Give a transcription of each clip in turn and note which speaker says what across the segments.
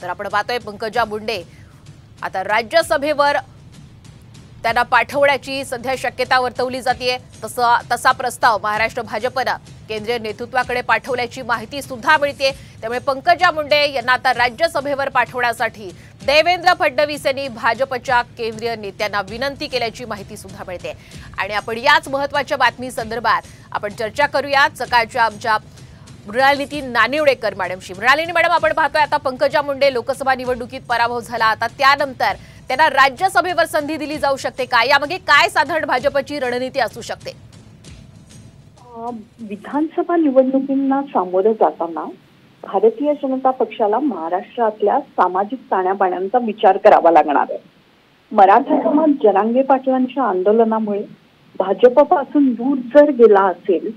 Speaker 1: तर आपण पाहतोय पंकजा मुंडे आता राज्यसभेवर त्यांना पाठवण्याची सध्या शक्यता वर्तवली जाते। तसा प्रस्ताव महाराष्ट्र भाजपने केंद्रीय नेतृत्वाकडे पाठवल्याची माहिती सुद्धा मिळते। त्यामुळे पंकजा मुंडे यांना आता राज्यसभेवर पाठवण्यासाठी देवेंद्र फडणवीस यांनी भाजपच्या केंद्रीय नेत्यांना विनंती केल्याची माहिती सुद्धा मिळते। आणि आपण याच महत्त्वाच्या बातमी संदर्भात आपण चर्चा करूया सकाळच्या आमच्या मृणालिनी नानिवडेकर मॅडमशी। मृणालिनी मॅडम, आपण पाहतोय आता पंकजा मुंडे लोकसभा निवडणुकीत पराभव झाला, आता त्यानंतर त्यांना राज्यसभेवर संधी दिली जाऊ शकते का? यामागे काय साधारण भाजपची रणनीती असू शकते?
Speaker 2: विधानसभा निवडणुकींना सामोरं जाताना भारतीय जनता पक्षाला महाराष्ट्रातल्या सामाजिक ताण्याबाण्यांचा विचार करावा लागणार आहे। मराठा समाज जरांगे पाटलांच्या आंदोलनामुळे भाजपपासून दूर जर गेला असेल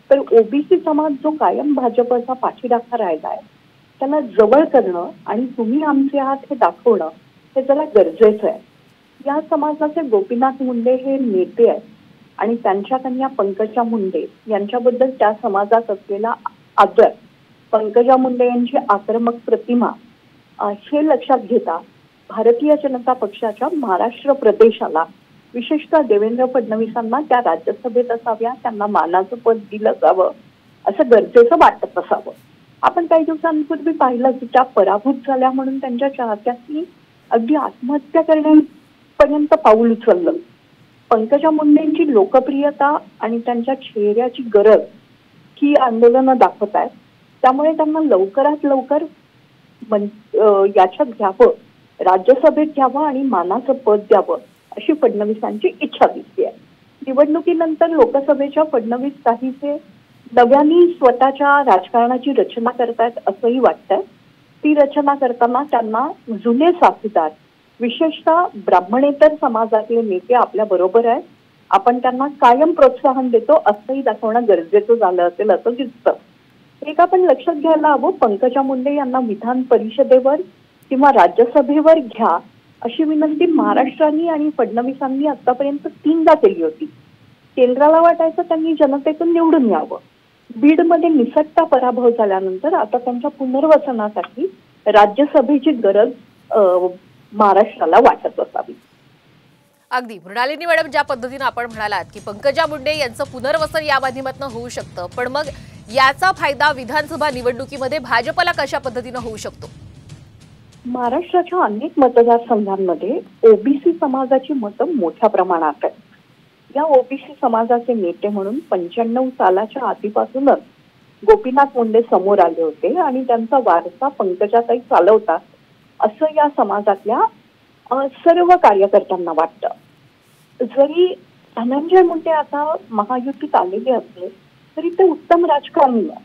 Speaker 2: तर ओबीसी समाज जो कायम भाजपचा पाठीराखा राहिला आहे त्याला जवळ करणं आणि तुम्ही आमचे आहात हे दाखवणं हे जरा गरजेचं आहे। या समाजाचे गोपीनाथ मुंडे हे नेते आहेत आणि त्यांच्या कन्या पंकजा मुंडे यांच्याबद्दल त्या समाजात असलेला आदर, पंकजा मुंडे यांची आक्रमक प्रतिमा हे लक्षात घेता भारतीय जनता पक्षाच्या महाराष्ट्र प्रदेशाला विशेषतः देवेंद्र फडणवीसांना त्या राज्यसभेत असाव्या, त्यांना मानाचं पद दिलं जावं असं गरजेचं वाटत असावं। आपण काही दिवसांपूर्वी पाहिलं की त्या पराभूत झाल्या म्हणून त्यांच्या चाहत्यांनी अगदी आत्महत्या करण्यापर्यंत पाऊल उचललं। पंकजा मुंडेंची लोकप्रियता आणि त्यांच्या चेहऱ्याची गरज ही आंदोलनं दाखवत आहेत, त्यामुळे त्यांना लवकरात लवकर याच्यात घ्यावं, राज्यसभेत घ्यावं आणि मानाचं पद द्यावं अशी फडणवीसांची इच्छा दिसते आहे। निवडणुकीनंतर लोकसभेच्या फडणवीस काहीसे नव्याने स्वतःच्या राजकारणाची रचना करतायत असंही वाटतंय। ती रचना करताना त्यांना जुने साथीदार विशेषतः ब्राह्मणेतर समाजातले नेते आपल्या बरोबर आहेत, आपण त्यांना कायम प्रोत्साहन देतो असंही दाखवणं गरजेचं झालं असेल असं दिसतं। एक आपण लक्षात घ्यायला हवं, पंकजा मुंडे यांना विधान परिषदेवर किंवा राज्यसभेवर घ्या अशी विनंती महाराष्ट्राने आणि फडणवीसांनी आतापर्यंत 3दा केली होती। केंद्राला वाटायचं त्यांनी जनतेतून निवडून यावं। बीडमध्ये निसटता पराभव झाल्यानंतर आता त्यांच्या पुनर्वसनासाठी राज्यसभेची गरज महाराष्ट्राला वाटत असावी।
Speaker 1: अगदी मृणालिनी मॅडम, ज्या पद्धतीने आपण म्हणालात की पंकजा मुंडे यांचं पुनर्वसन या माध्यमातून होऊ शकतं, पण मग याचा फायदा विधानसभा निवडणुकीमध्ये भाजपला कशा पद्धतीने होऊ शकतो?
Speaker 2: महाराष्ट्राच्या अनेक मतदारसंघांमध्ये ओबीसी समाजाची मतं मोठ्या प्रमाणात आहेत। या ओबीसी समाजाचे नेते म्हणून 95 सालाच्या आधीपासूनच गोपीनाथ मुंडे समोर आले होते आणि त्यांचा वारसा पंकजाताई चालवतात असं या समाजातल्या सर्व कार्यकर्त्यांना वाटतं। जरी धनंजय मुंडे आता महायुतीत आलेले असले तरी ते उत्तम राजकारणी आहे,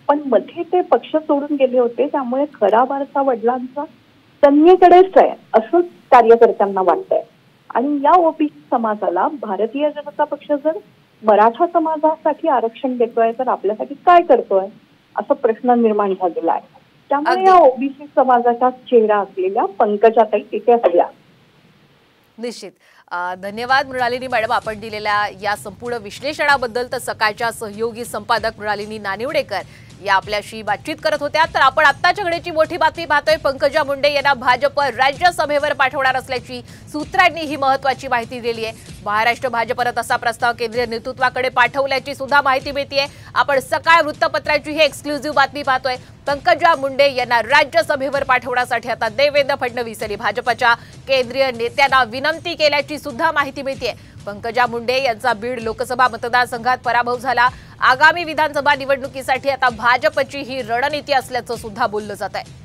Speaker 2: पण मध्ये ते पक्ष सोडून गेले होते, त्यामुळे खरा वारसा वडिलांचा कन्येकडेच आहे असं कार्यकर्त्यांना वाटतंय। आणि या ओबीसी समाजाला भारतीय जनता पक्ष जर मराठा समाजासाठी आरक्षण देतोय तर आपल्यासाठी काय करतोय असा प्रश्न निर्माण झालेला आहे। त्यामुळे या ओबीसी समाजाचा चेहरा असलेल्या पंकजाताई तिथे हव्या।
Speaker 1: निश्चित धन्यवाद मृणालिनी मॅडम, आपण दिलेल्या या संपूर्ण विश्लेषणाबद्दल। तर सकाळच्या सहयोगी संपादक मृणालिनी नानिवडेकर या आपल्याशी बातचीत करत होत्या। तर आपण आत्ताच्या घडीची मोठी बातमी पाहतोय, पंकजा मुंडे यांना भाजप राज्यसभेवर पाठवणार असल्याची सूत्रांनी ही महत्त्वाची माहिती दिली आहे। महाराष्ट्र भाजपने तसा प्रस्ताव केंद्रीय नेतृत्वाकडे पाठवल्याची सुद्धा माहिती मिळते। आपण सकाळ वृत्तपत्राची ही एक्सक्लुझिव्ह बातमी पाहतोय। पंकजा मुंडे यांना राज्यसभेवर पाठवण्यासाठी आता देवेंद्र फडणवीस यांनी भाजपच्या केंद्रीय नेत्यांना विनंती केल्याची सुद्धा माहिती मिळते। पंकजा मुंडे यांचा बीड लोकसभा मतदारसंघात पराभव झाला। आगामी विधानसभा निवडणुकीसाठी आता भाजपची ही रणनीती असल्याचं सुद्धा बोललं जात आहे।